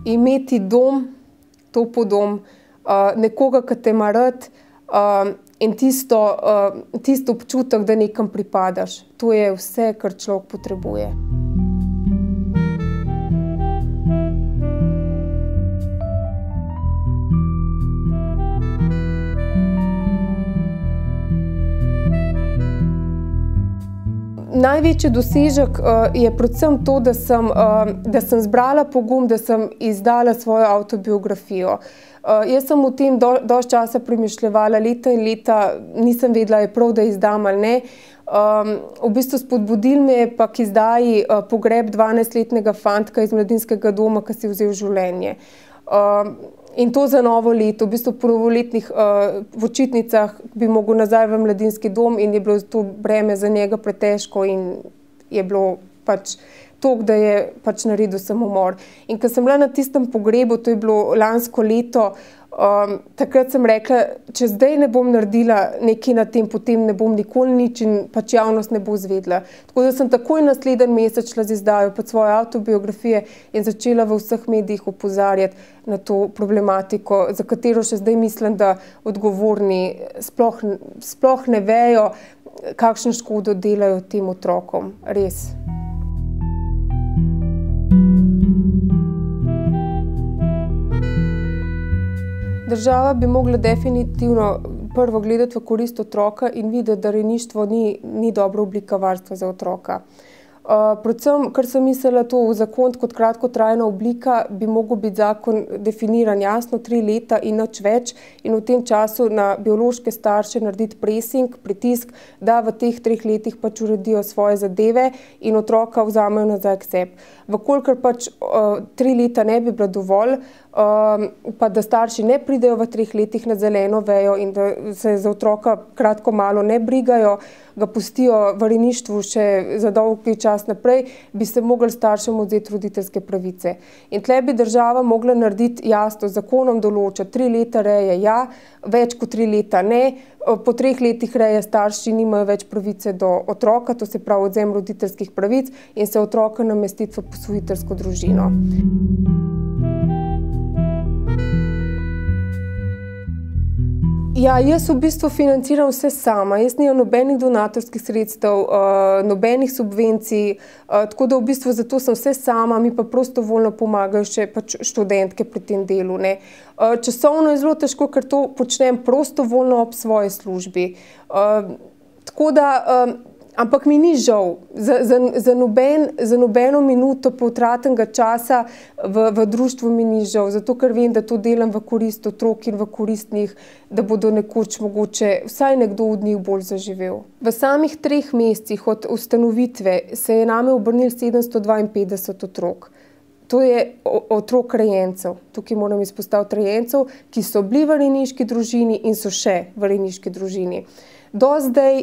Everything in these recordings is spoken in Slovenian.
imeti dom, topel dom, nekoga, ki te ima rad, in tisto občutek, da nekam pripadaš. To je vse, kar človek potrebuje. Največji dosežek je predvsem to, da sem zbrala pogum, da sem izdala svojo avtobiografijo. Jaz sem o tem dosti časa premišljevala, leta in leta, nisem vedela, je prav, da izdam ali ne. V bistvu spodbudil me je pa k izdaji pogreb 12-letnega fantka iz mladinskega doma, ki si je vzel življenje. In to za novo leto, v bistvu po novoletnih počitnicah bi mogel nazaj v mladinski dom in je bilo to breme za njega pretežko in je bilo pač toliko, da je pač naredil samomor. In ko sem bila na tistem pogrebu, to je bilo lansko leto, takrat sem rekla, če zdaj ne bom naredila nekaj na tem, potem ne bom nikoli nič in pač javnost ne bo izvedela. Tako da sem takoj naslednji mesec šla z izdajo pod svoje avtobiografije in začela v vseh medijih opozarjati na to problematiko, za katero še zdaj mislim, da odgovorni sploh ne vejo, kakšno škodo delajo tem otrokom. Res. Država bi mogla definitivno prvo gledati v korist otroka in videti, da rejništvo ni dobra oblika varstva za otroka. Predvsem, kar sem mislila, to uzakoniti kot kratkotrajna oblika, bi mogel biti zakon definiran jasno 3 leta in nič več in v tem času na biološke starše narediti pressing, pritisk, da v teh 3 letih pač uredijo svoje zadeve in otroka vzamejo nazaj k sebi. Vkolikor pač 3 leta ne bi bila dovolj, pa da starši ne pridejo v 3 letih na zeleno vejo in da se za otroka kratko malo ne brigajo, ga pustijo v rejništvu še za dolgi čas naprej, bi se mogli staršem vzeti roditeljske pravice. In tle bi država mogla narediti jasno, zakonom določa 3 leta reje ja, več kot 3 leta ne, po 3 letih reje starši nimajo več pravice do otroka, to se pravi odvzem roditeljskih pravic in se otroka namestiti v posvojiteljsko družino. Ja, jaz v bistvu financiram vse sama. Jaz nimam nobenih donatorskih sredstev, nobenih subvencij, tako da v bistvu zato sem vse sama, mi pa prostovoljno pomagajo še pač študentke pri tem delu. Časovno je zelo težko, ker to počnem prostovoljno ob svoji službi. Tako da, ampak mi ni žal, za nobeno minuto potratenega časa v društvu mi ni žal, zato ker vem, da to delam v korist otrok in v korist njih, da bodo nekoč mogoče vsaj nekdo od njih bolj zaživel. V samih 3 mesecih od ustanovitve se je name obrnilo 752 otrok. To je otrok rejencev. Tukaj moram izpostaviti rejencev, ki so bili v rejniški družini in so še v rejniški družini. Do zdaj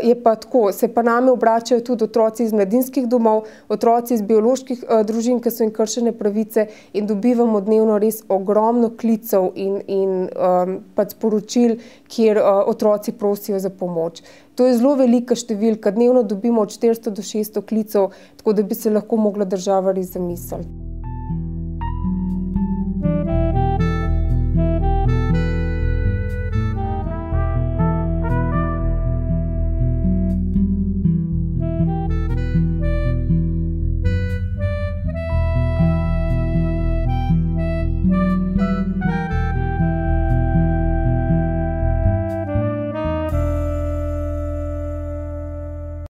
je pa tako, se pa name obračajo tudi otroci iz mladinskih domov, otroci iz bioloških družin, ki so jim kršene pravice in dobivamo dnevno res ogromno klicev in pač sporočil, kjer otroci prosijo za pomoč. To je zelo velika številka, dnevno dobimo od 400 do 600 klicev, tako da bi se lahko mogla država res zamisliti.